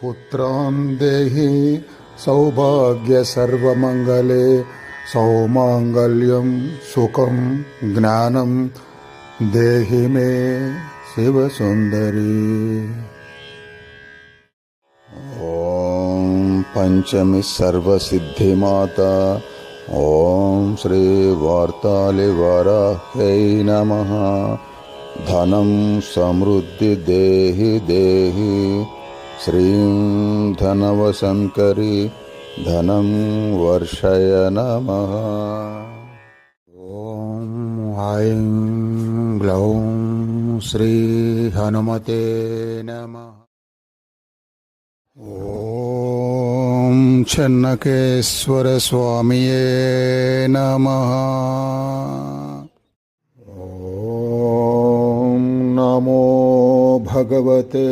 పుత్రాన్ దేహి సౌభాగ్య సర్వమంగళే సౌమాంగళ్యం సుఖం జ్ఞానం దేహి మే శివసుందరి. ఓం పంచమి సర్వసిద్ధిమాత ఓం శ్రీ వార్తాళి వరాహ్యై నమః. ధనం సమృద్ధి దేహి దేహి శ్రీం ధనవశంకరి ధనం వర్షయ నమః. ఓం ఐం గ్లౌం శ్రీ హనుమతే నమః. ఓం చెన్నకేశ్వర స్వామియే నమః. ఓం నమో భగవతే